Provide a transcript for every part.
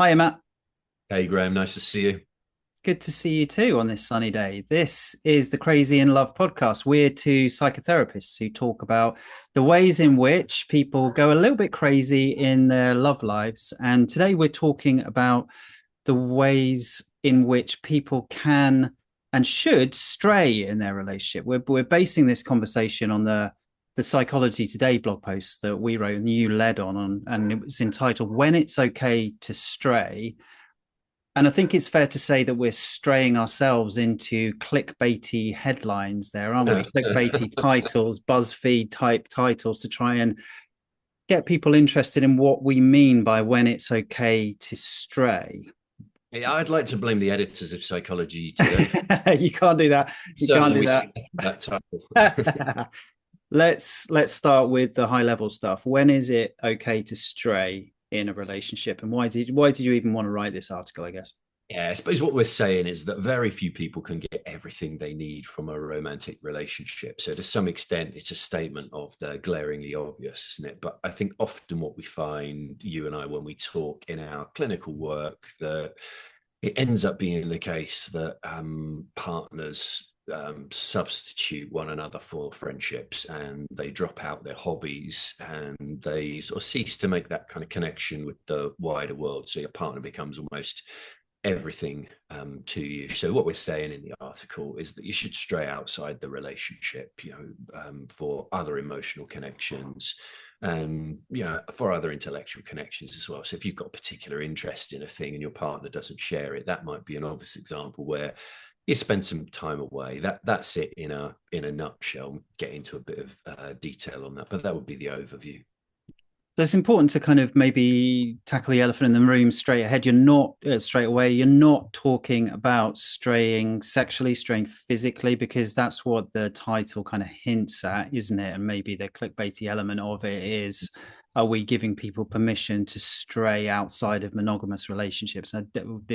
Hi, Matt. Hey Graham, nice to see you. Good to see you too on this sunny day. This is the Crazy in Love podcast. We're two psychotherapists who talk about the ways in which people go a little bit crazy in their love lives. And today we're talking about the ways in which people can and should stray in their relationship. We're basing this conversation on the Psychology Today blog post that we wrote and you led on, and it was entitled "When It's Okay to Stray." And I think it's fair to say that we're straying ourselves into clickbaity headlines there, aren't we? Clickbaity titles, BuzzFeed type titles to try and get people interested in what we mean by when it's okay to stray. Yeah, I'd like to blame the editors of Psychology Today. You can't do that. You can't Certainly, do we that. selected that title. Let's start with the high level stuff. When is it okay to stray in a relationship, and why did you even want to write this article? I guess. Yeah, I suppose what we're saying is that very few people can get everything they need from a romantic relationship. So, to some extent, it's a statement of the glaringly obvious, isn't it? But I think often what we find, you and I, when we talk in our clinical work, that it ends up being the case that partners substitute one another for friendships, and they drop out their hobbies, and they sort of cease to make that kind of connection with the wider world. So your partner becomes almost everything to you. So what we're saying in the article is that you should stray outside the relationship, for other emotional connections, and for other intellectual connections as well. So if you've got a particular interest in a thing and your partner doesn't share it, that might be an obvious example where you spend some time away. That's it in a nutshell. Get into a bit of detail on that, but that would be the overview. So it's important to kind of maybe tackle the elephant in the room straight ahead. You're not straight away. You're not talking about straying sexually, straying physically, because that's what the title kind of hints at, isn't it? And maybe the clickbaity element of it is: are we giving people permission to stray outside of monogamous relationships? And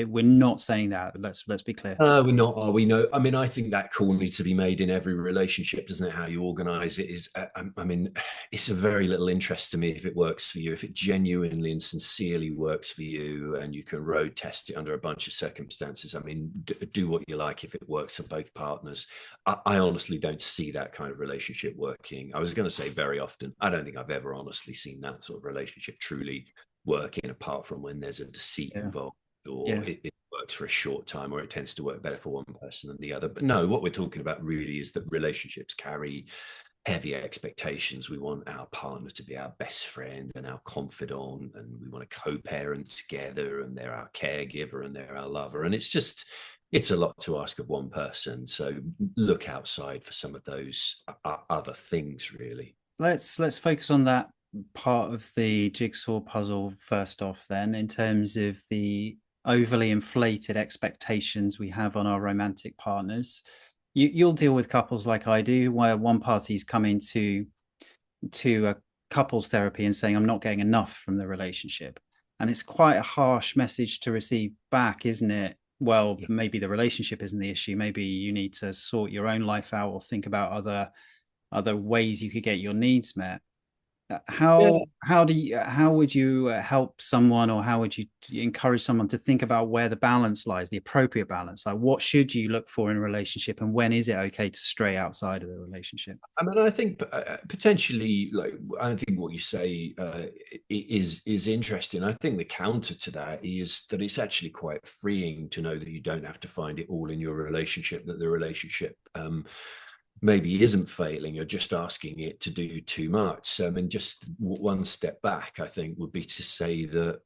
we're not saying that. Let's be clear. We're not, are we? No. I mean, I think that call needs to be made in every relationship, doesn't it? How you organize it is, I mean, it's of very little interest to me if it works for you, if it genuinely and sincerely works for you, and you can road test it under a bunch of circumstances. I mean, do what you like if it works for both partners. I honestly don't see that kind of relationship working. I was going to say very often. I don't think I've ever honestly seen that sort of relationship truly working, apart from when there's a deceit Yeah. involved, or Yeah. it works for a short time, or it tends to work better for one person than the other. But no, what we're talking about really is that relationships carry heavy expectations. We want our partner to be our best friend and our confidant, and we want to co-parent together, and they're our caregiver and they're our lover. And it's a lot to ask of one person. So look outside for some of those other things, really. Let's focus on that part of the jigsaw puzzle first off, then, in terms of the overly inflated expectations we have on our romantic partners. You'll deal with couples like I do, where one party's coming to a couples therapy and saying, I'm not getting enough from the relationship. And it's quite a harsh message to receive back, isn't it? Well, Yeah. maybe the relationship isn't the issue. Maybe you need to sort your own life out or think about other ways you could get your needs met. How would you help someone, or how would you encourage someone to think about where the balance lies, the appropriate balance? Like, what should you look for in a relationship, and when is it okay to stray outside of the relationship? I mean, I think potentially, like, I think what you say is interesting. I think the counter to that is that it's actually quite freeing to know that you don't have to find it all in your relationship. That the relationship maybe isn't failing. You're just asking it to do too much. And just one step back, I think, would be to say that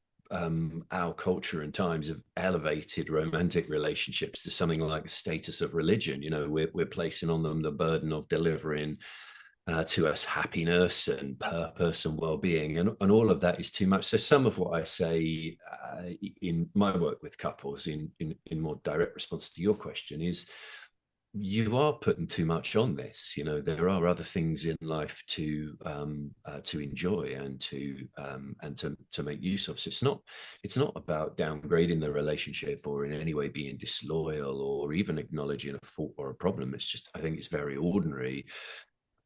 our culture and times have elevated romantic relationships to something like the status of religion. We're placing on them the burden of delivering to us happiness and purpose and well-being, and all of that is too much. So some of what I say in my work with couples, in more direct response to your question, is you are putting too much on this. There are other things in life to enjoy and to make use of. So it's not about downgrading the relationship or in any way being disloyal or even acknowledging a fault or a problem. It's just, I think it's very ordinary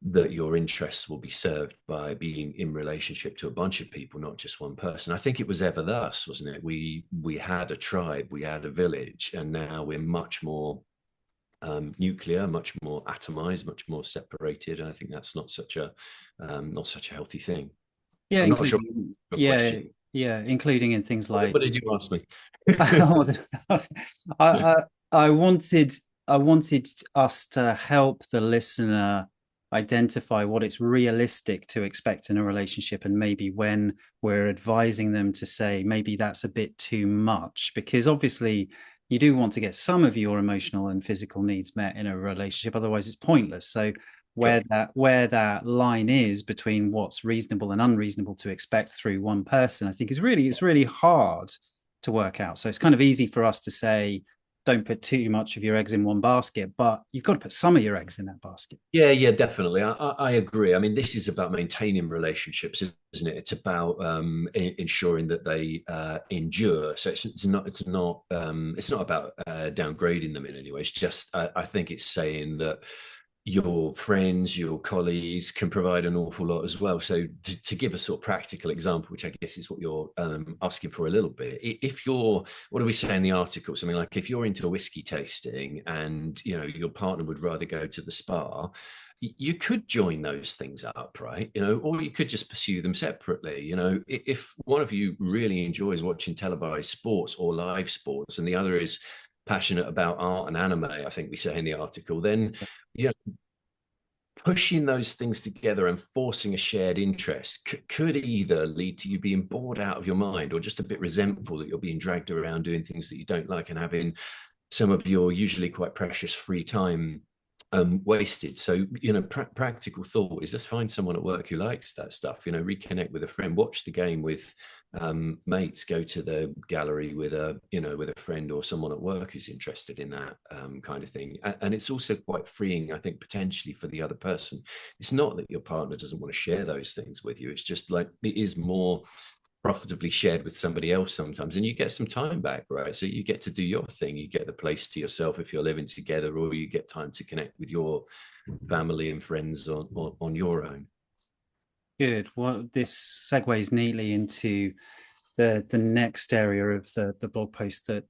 that your interests will be served by being in relationship to a bunch of people, not just one person. I think it was ever thus, wasn't it? We had a tribe, we had a village, and now we're much more nuclear, much more atomized, much more separated. And I think that's not such a healthy thing. Yeah, I'm not sure including your yeah, question. yeah, including in things like What did you ask me? I, I I wanted us to help the listener identify what it's realistic to expect in a relationship, and maybe when we're advising them to say maybe that's a bit too much, because obviously you do want to get some of your emotional and physical needs met in a relationship, otherwise it's pointless. So Sure. where that line is between what's reasonable and unreasonable to expect through one person, I think it's really hard to work out. So it's kind of easy for us to say, don't put too much of your eggs in one basket, but you've got to put some of your eggs in that basket. Yeah, yeah, definitely. I agree. I mean, this is about maintaining relationships, isn't it? It's about ensuring that they endure. So it's not about downgrading them in any way. It's just I think it's saying that your friends, your colleagues can provide an awful lot as well. So to give a sort of practical example, which I guess is what you're asking for a little bit, if you're, what do we say in the article? Something like if you're into whiskey tasting and, you know, your partner would rather go to the spa, you could join those things up, right? You know, or you could just pursue them separately. You know, if one of you really enjoys watching televised sports or live sports and the other is passionate about art and anime, I think we say in the article, then you know, pushing those things together and forcing a shared interest could either lead to you being bored out of your mind or just a bit resentful that you're being dragged around doing things that you don't like and having some of your usually quite precious free time wasted. So, you know, practical thought is just find someone at work who likes that stuff, you know, reconnect with a friend, watch the game with mates, go to the gallery with with a friend or someone at work who's interested in that kind of thing. And it's also quite freeing, I think, potentially for the other person. It's not that your partner doesn't want to share those things with you. It's just like it is more profitably shared with somebody else sometimes, and you get some time back, right? So you get to do your thing, you get the place to yourself if you're living together, or you get time to connect with your family and friends on your own. Good. Well, this segues neatly into the next area of the blog post that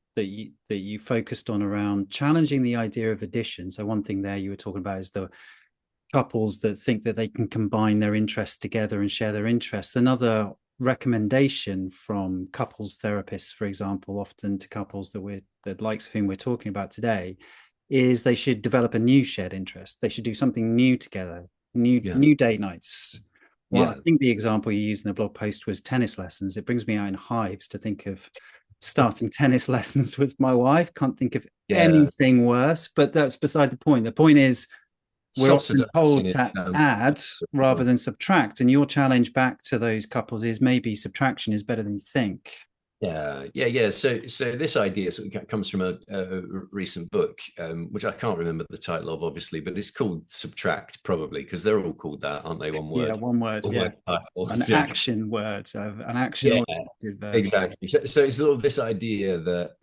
you focused on around challenging the idea of addition. So one thing there you were talking about is the couples that think that they can combine their interests together and share their interests. Another recommendation from couples therapists, for example, often to couples the likes of whom we're talking about today, is they should develop a new shared interest. They should do something new together, Yeah, new date nights. Well, I yeah, think the example you used in the blog post was tennis lessons. It brings me out in hives to think of starting tennis lessons with my wife. Can't think of yeah. anything worse, but that's beside the point. The point is, we're Salsa often dancing told is to add rather than subtract. And your challenge back to those couples is maybe subtraction is better than you think. yeah. So this idea sort of comes from a recent book, which I can't remember the title of, obviously, but it's called Subtract, probably because they're all called that, aren't they? Yeah, one word. One Yeah. word An titles. Yeah, action word, so an action yeah, oriented verb. exactly. So it's sort of this idea that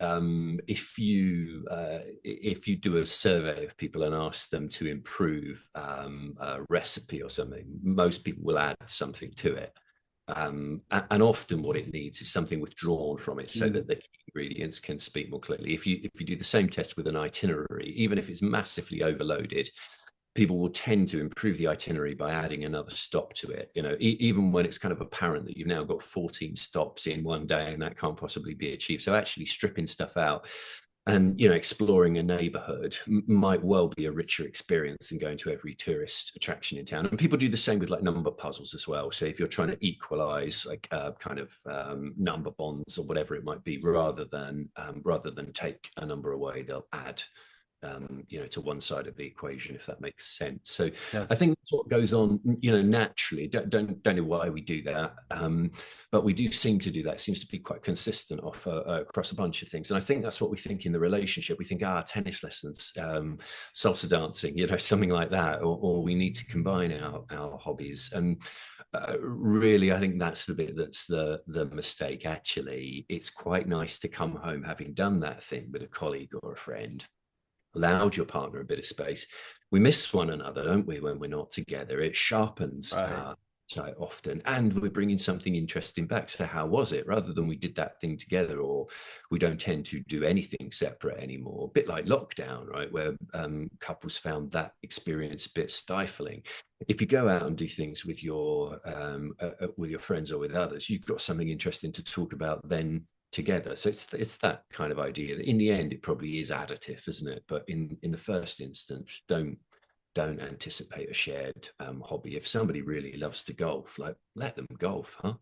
if you do a survey of people and ask them to improve a recipe or something, most people will add something to it. And often what it needs is something withdrawn from it so Mm. that the ingredients can speak more clearly. If you do the same test with an itinerary, even if it's massively overloaded, people will tend to improve the itinerary by adding another stop to it. You know, even when it's kind of apparent that you've now got 14 stops in one day and that can't possibly be achieved. So actually stripping stuff out and exploring a neighborhood might well be a richer experience than going to every tourist attraction in town. And people do the same with like number puzzles as well. So if you're trying to equalize like kind of number bonds or whatever it might be, rather than take a number away, they'll add to one side of the equation, if that makes sense. So Yeah. I think that's what goes on, naturally. Don't know why we do that, but we do seem to do that. It seems to be quite consistent across a bunch of things, and I think that's what we think in the relationship. We think, tennis lessons, salsa dancing, something like that, or we need to combine our hobbies. And really, I think that's the bit that's the mistake. Actually, it's quite nice to come home having done that thing with a colleague or a friend allowed your partner a bit of space. We miss one another, don't we, when we're not together? It sharpens Right. our so often, and we're bringing something interesting back. So how was it, rather than we did that thing together, or we don't tend to do anything separate anymore, a bit like lockdown, right, where couples found that experience a bit stifling. If you go out and do things with your friends or with others, you've got something interesting to talk about then together. So it's that kind of idea that in the end it probably is additive, isn't it? But in the first instance, don't anticipate a shared hobby. If somebody really loves to golf, like, let them golf, huh?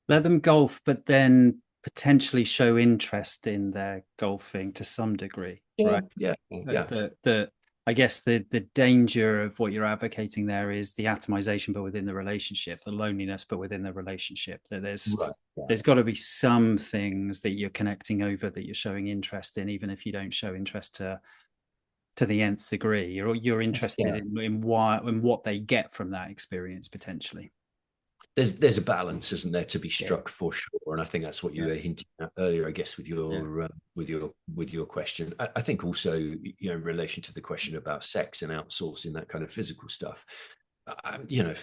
Let them golf, but then potentially show interest in their golfing to some degree, Yeah, right? yeah, yeah. The I guess the danger of what you're advocating there is the atomization, but within the relationship, the loneliness, but within the relationship. That Right. Yeah. there's got to be some things that you're connecting over, that you're showing interest in, even if you don't show interest to the nth degree. You're interested Yeah. in why and what they get from that experience potentially. There's a balance, isn't there, to be Yeah, struck for sure, and I think that's what you yeah, were hinting at earlier, I guess, yeah, with your question. I think also, in relation to the question about sex and outsourcing that kind of physical stuff,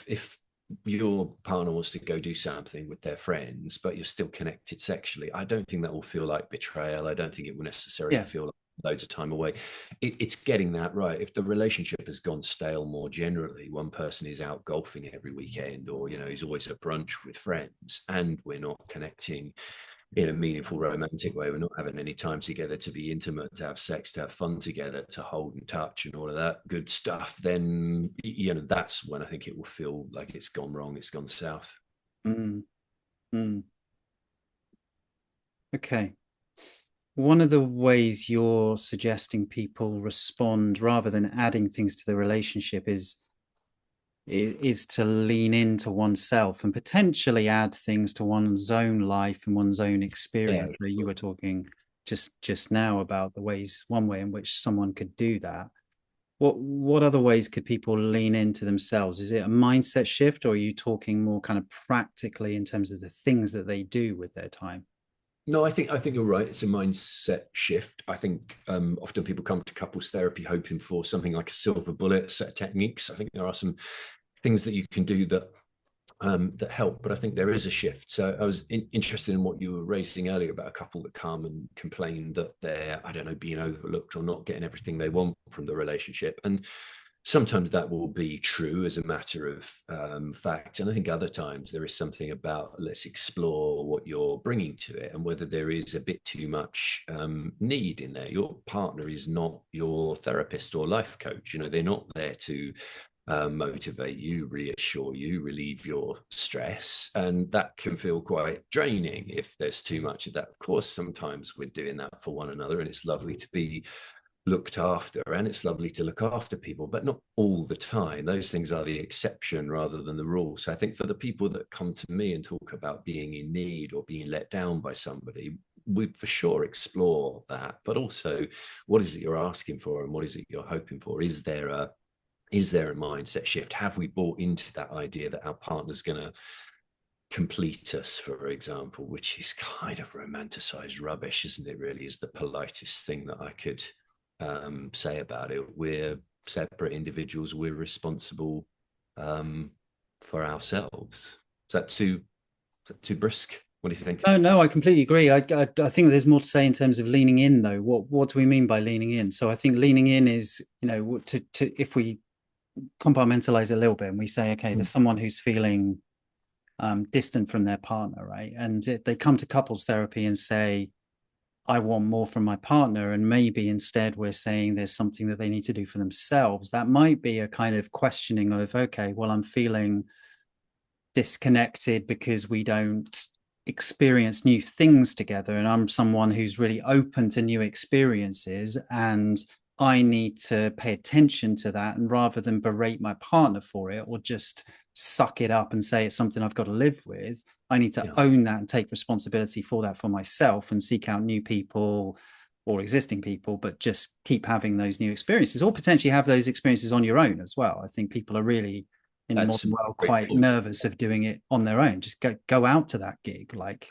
if your partner wants to go do something with their friends, but you're still connected sexually, I don't think that will feel like betrayal. I don't think it will necessarily yeah. feel like loads of time away. It's getting that right. If the relationship has gone stale more generally, one person is out golfing every weekend, or he's always at brunch with friends, and we're not connecting in a meaningful romantic way, we're not having any time together to be intimate, to have sex, to have fun together, to hold and touch and all of that good stuff, then that's when I think it will feel like it's gone wrong, it's gone south. Mm, mm. Okay. One of the ways you're suggesting people respond rather than adding things to the relationship is to lean into oneself and potentially add things to one's own life and one's own Yeah, experience. So you were talking just now about the ways, one way in which someone could do that. What other ways could people lean into themselves? Is it a mindset shift, or are you talking more kind of practically in terms of the things that they do with their time? no, I think you're right. It's a mindset shift. I think often people come to couples therapy hoping for something like a silver bullet, a set of techniques. I think there are some things that you can do that help, but I think there is a shift. So I was interested in what you were raising earlier about a couple that come and complain that they're, I don't know, being overlooked or not getting everything they want from the relationship. And sometimes that will be true as a matter of fact. And I think other times there is something about, let's explore what you're bringing to it and whether there is a bit too much need in there. Your partner is not your therapist or life coach. They're not there to motivate you, reassure you, relieve your stress. And that can feel quite draining if there's too much of that. Of course, sometimes we're doing that for one another, and it's lovely to be looked after, and it's lovely to look after people, but not all the time. Those things are the exception rather than the rule. So I think for the people that come to me and talk about being in need or being let down by somebody, we for sure explore that, but also what is it you're asking for and what is it you're hoping for? Is there a mindset shift? Have we bought into that idea that our partner's going to complete us, for example, which is kind of romanticized rubbish, isn't it? Really, is the politest thing that I could say about it. We're separate individuals. We're responsible for ourselves. Is that too brisk? What do you think? No, no, I completely agree. I think there's more to say in terms of leaning in, though. What do we mean by leaning in? So I think leaning in is, to if we compartmentalize a little bit and we say, okay, there's someone who's feeling distant from their partner, right? And they come to couples therapy and say, I want more from my partner. And maybe instead we're saying there's something that they need to do for themselves. That might be a kind of questioning of, okay, well, I'm feeling disconnected because we don't experience new things together. And I'm someone who's really open to new experiences. And I need to pay attention to that. And rather than berate my partner for it or just suck it up and say it's something I've got to live with, I need to Yeah, own that and take responsibility for that for myself and seek out new people or existing people, but just keep having those new experiences or potentially have those experiences on your own as well. I think people are really in the that's modern a world great quite point. nervous of doing it on their own. Just go out to that gig. Like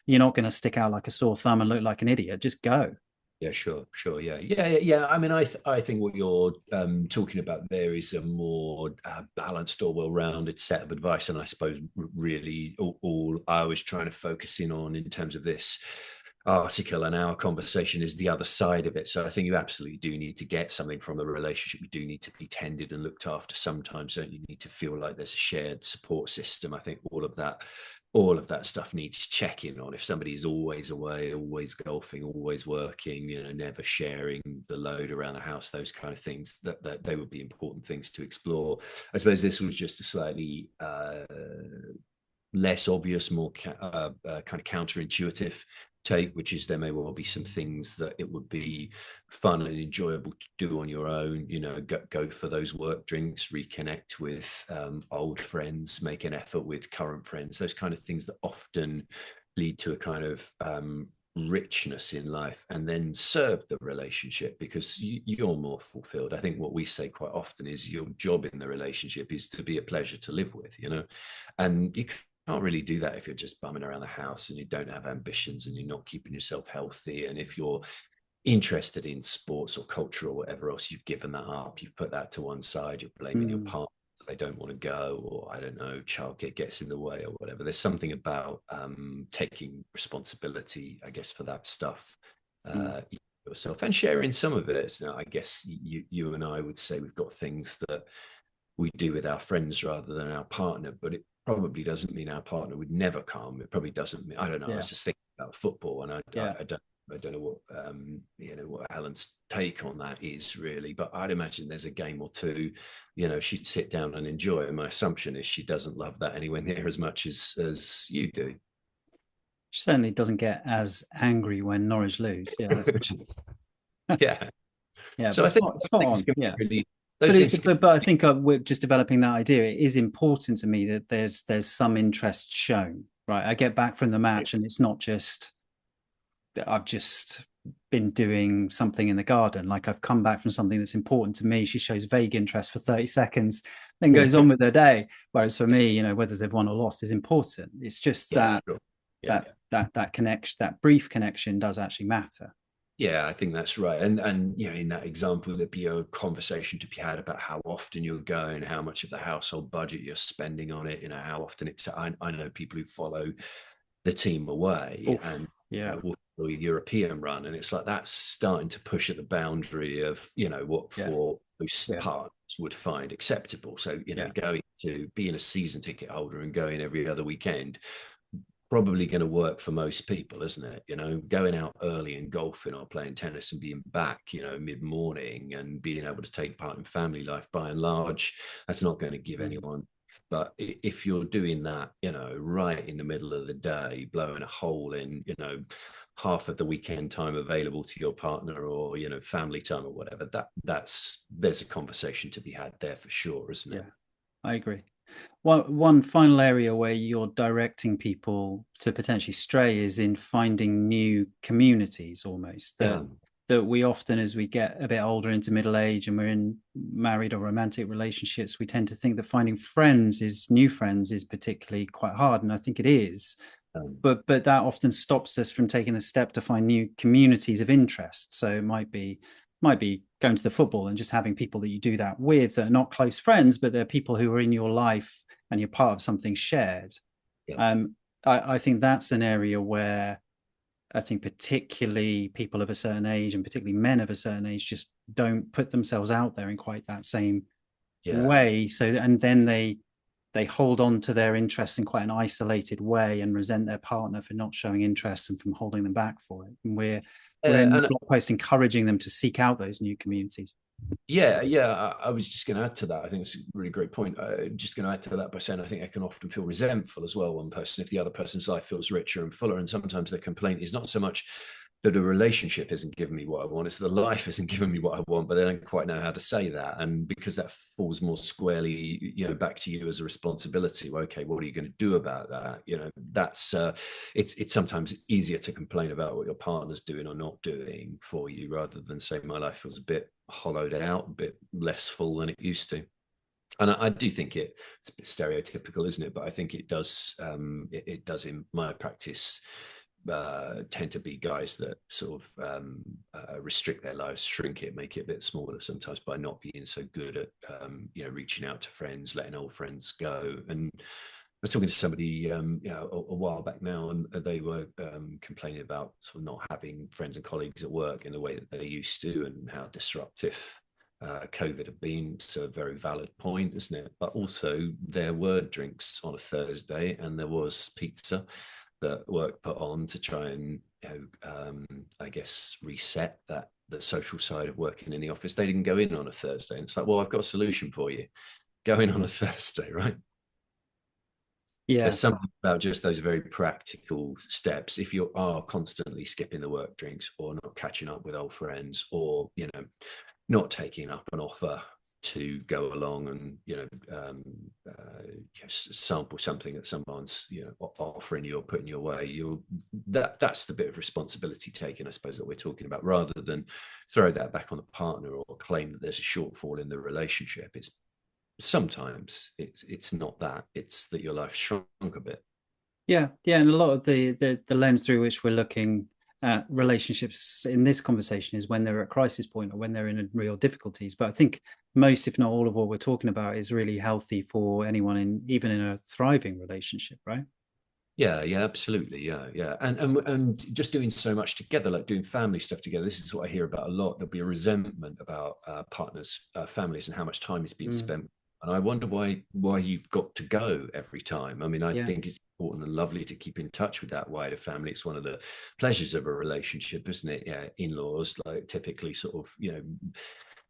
you're not going to stick out like a sore thumb and look like an idiot. Just go. Yeah, sure. Yeah. I mean, I think what you're talking about there is a more balanced or well-rounded set of advice, and I suppose really all I was trying to focus in on in terms of this article and our conversation is the other side of it. So I think you absolutely do need to get something from the relationship. You do need to be tended and looked after sometimes, don't you? Need to feel like there's a shared support system. I think all of that stuff needs checking on. If somebody is always away, always golfing, always working, never sharing the load around the house, those kind of things, that they would be important things to explore. I suppose this was just a slightly less obvious, more kind of counterintuitive take, which is there may well be some things that it would be fun and enjoyable to do on your own. Go for those work drinks, reconnect with old friends, make an effort with current friends, those kind of things that often lead to a kind of richness in life and then serve the relationship because you're more fulfilled. I think what we say quite often is your job in the relationship is to be a pleasure to live with, and you can't really do that if you're just bumming around the house and you don't have ambitions and you're not keeping yourself healthy. And if you're interested in sports or culture or whatever else, you've given that up, you've put that to one side, you're blaming your partner, they don't want to go, or I don't know, childcare gets in the way or whatever. There's something about taking responsibility, I guess, for that stuff yourself and sharing some of it. Now, I guess you and I would say we've got things that we do with our friends rather than our partner, but it probably doesn't mean our partner would never come. It probably doesn't mean, I don't know. I was just thinking about football, and I don't know what Helen's take on that is really, but I'd imagine there's a game or two, she'd sit down and enjoy. And my assumption is she doesn't love that anywhere near as much as you do. She certainly doesn't get as angry when Norwich lose. Yeah, that's for sure. Yeah. Yeah, So but I think spot on. Yeah. really But those things. but I think we're just developing that idea. It is important to me that there's some interest shown, right? I get back from the match and it's not just that I've just been doing something in the garden. Like I've come back from something that's important to me. She shows vague interest for 30 seconds, then goes on with her day. Whereas for me, whether they've won or lost is important. It's just that Sure. that connection, that brief connection does actually matter. Yeah, I think that's right. And in that example, there'd be a conversation to be had about how often you're going, how much of the household budget you're spending on it, how often it's I know people who follow the team away Oof, and yeah, a European run. And it's like that's starting to push at the boundary of, what yeah, for most yeah, parts would find acceptable. So, yeah, going to being a season ticket holder and going every other weekend probably going to work for most people, isn't it? Going out early and golfing or playing tennis and being back, mid-morning and being able to take part in family life by and large, that's not going to give anyone. But if you're doing that, right in the middle of the day, blowing a hole in, half of the weekend time available to your partner or, family time or whatever, there's a conversation to be had there for sure, isn't it? yeah. I agree. One final area where you're directing people to potentially stray is in finding new communities almost Yeah. that we often, as we get a bit older into middle age and we're in married or romantic relationships, we tend to think that finding new friends is particularly quite hard. And I think it is. But that often stops us from taking a step to find new communities of interest. So it might be going to the football and just having people that you do that with that are not close friends, but they're people who are in your life and you're part of something shared. Yeah. I think that's an area where I think particularly people of a certain age and particularly men of a certain age just don't put themselves out there in quite that same way. So, and then they hold on to their interests in quite an isolated way and resent their partner for not showing interest and from holding them back for it. And we're in the blog post encouraging them to seek out those new communities. Yeah. I was just going to add to that. I think it's a really great point. Just going to add to that by saying I think I can often feel resentful as well. One person, if the other person's life feels richer and fuller, and sometimes their complaint is not so much that a relationship isn't giving me what I want, it's the life isn't giving me what I want, but they don't quite know how to say that. And because that falls more squarely, back to you as a responsibility. Well, okay, what are you going to do about that? That's it's sometimes easier to complain about what your partner's doing or not doing for you rather than say my life feels a bit hollowed out, a bit less full than it used to. And I do think it's a bit stereotypical, isn't it? But I think it does. It does in my practice tend to be guys that sort of restrict their lives, shrink it, make it a bit smaller sometimes by not being so good at reaching out to friends, letting old friends go. And I was talking to somebody a while back now, and they were complaining about sort of not having friends and colleagues at work in the way that they used to, and how disruptive COVID have been. So a very valid point, isn't it? But also there were drinks on a Thursday, and there was pizza that work put on to try and I guess reset that the social side of working in the office. They didn't go in on a Thursday, and it's like, well, I've got a solution for you. Go in on a Thursday, right? Yeah. There's something about just those very practical steps. If you are constantly skipping the work drinks, or not catching up with old friends, or not taking up an offer to go along and sample something that someone's offering you or putting your way, that's the bit of responsibility taken, I suppose, that we're talking about, rather than throw that back on the partner or claim that there's a shortfall in the relationship. It's sometimes it's not that, it's that your life shrunk a bit. Yeah, and a lot of the lens through which we're looking at relationships in this conversation is when they're at crisis point or when they're in real difficulties. But I think most, if not all, of what we're talking about is really healthy for anyone even in a thriving relationship, right? Yeah, absolutely. Yeah. And just doing so much together, like doing family stuff together. This is what I hear about a lot. There'll be a resentment about partners, families, and how much time is being spent. And I wonder why you've got to go every time. I mean, I think it's important and lovely to keep in touch with that wider family. It's one of the pleasures of a relationship, isn't it? Yeah, in-laws, like, typically sort of,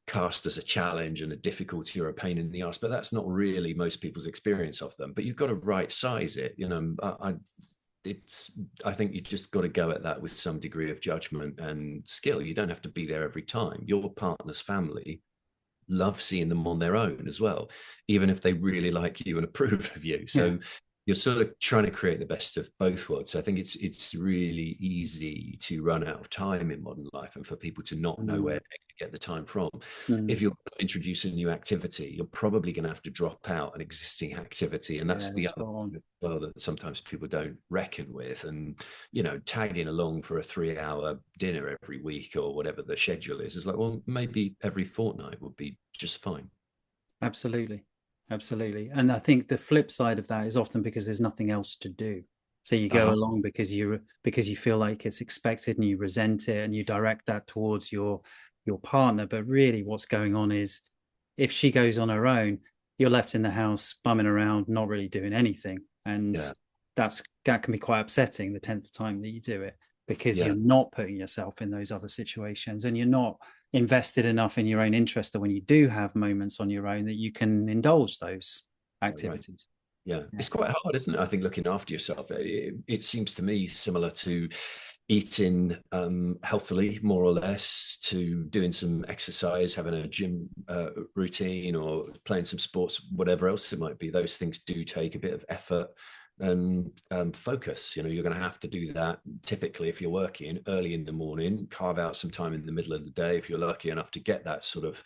cast as a challenge and a difficulty or a pain in the ass, but that's not really most people's experience of them. But you've got to right size it. I think you just got to go at that with some degree of judgment and skill. You don't have to be there every time. Your partner's family love seeing them on their own as well, even if they really like you and approve of you. So you're sort of trying to create the best of both worlds. So I think it's really easy to run out of time in modern life, and for people to not know where to get the time from. If you're going to introduce a new activity, you're probably going to have to drop out an existing activity, and that's the other one as well that sometimes people don't reckon with. And tagging along for a 3-hour dinner every week or whatever the schedule is like, well, maybe every fortnight would be just fine. Absolutely. And I think the flip side of that is often because there's nothing else to do. So you go along because you feel like it's expected, and you resent it, and you direct that towards your partner. But really what's going on is, if she goes on her own, you're left in the house bumming around, not really doing anything. And that can be quite upsetting the 10th time that you do it, because you're not putting yourself in those other situations, and you're not invested enough in your own interest that when you do have moments on your own, that you can indulge those activities. Yeah, it's quite hard, isn't it? I think looking after yourself, it seems to me similar to eating healthily, more or less, to doing some exercise, having a gym routine, or playing some sports, whatever else it might be. Those things do take a bit of effort and focus. You're going to have to do that typically if you're working early in the morning, carve out some time in the middle of the day if you're lucky enough to get that sort of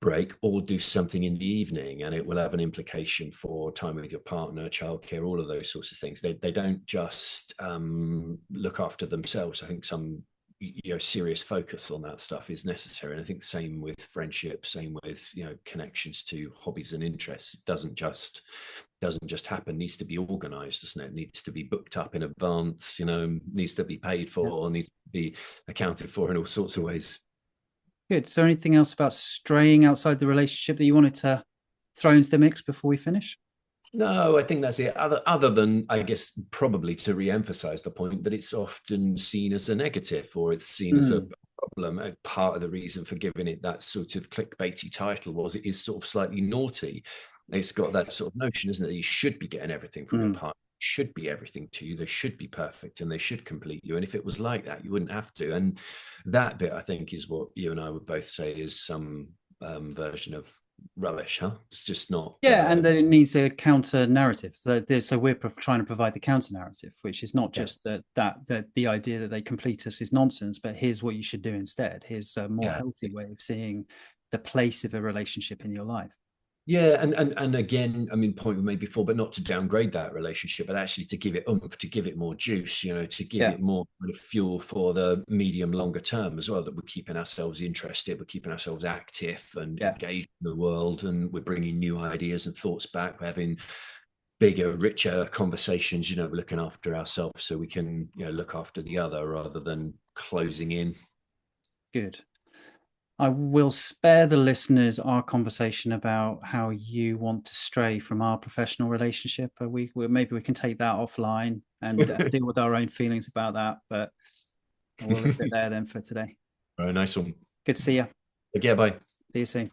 break, or do something in the evening, and it will have an implication for time with your partner, childcare, all of those sorts of things. They don't just look after themselves. I think some serious focus on that stuff is necessary. And I think same with friendships, same with connections to hobbies and interests. It doesn't just happen. It needs to be organized, doesn't it? It needs to be booked up in advance, needs to be paid for, or needs to be accounted for in all sorts of ways. Good. So anything else about straying outside the relationship that you wanted to throw into the mix before we finish? No, I think that's it. Other than, I guess, probably to re-emphasize the point that it's often seen as a negative, or it's seen as a problem. Part of the reason for giving it that sort of clickbaity title was it is sort of slightly naughty. It's got that sort of notion, isn't it, that you should be getting everything from your partner, should be everything to you, they should be perfect, and they should complete you. And if it was like that, you wouldn't have to. And that bit, I think, is what you and I would both say is some version of rubbish. It's just not. And then it needs a counter narrative. So we're trying to provide the counter narrative, which is not just that the idea that they complete us is nonsense, but here's what you should do instead. Here's a more healthy way of seeing the place of a relationship in your life. Yeah, and again, I mean, point we made before, but not to downgrade that relationship, but actually to give it oomph, to give it more juice, to give Yeah, it more kind of fuel for the medium longer term as well. That we're keeping ourselves interested, we're keeping ourselves active and yeah. engaged in the world, and we're bringing new ideas and thoughts back. We're having bigger, richer conversations. We're looking after ourselves so we can, look after the other rather than closing in. Good. I will spare the listeners our conversation about how you want to stray from our professional relationship. Maybe we can take that offline and deal with our own feelings about that. But we'll leave it there then for today. Very nice one. Good to see you. Okay, bye. See you soon.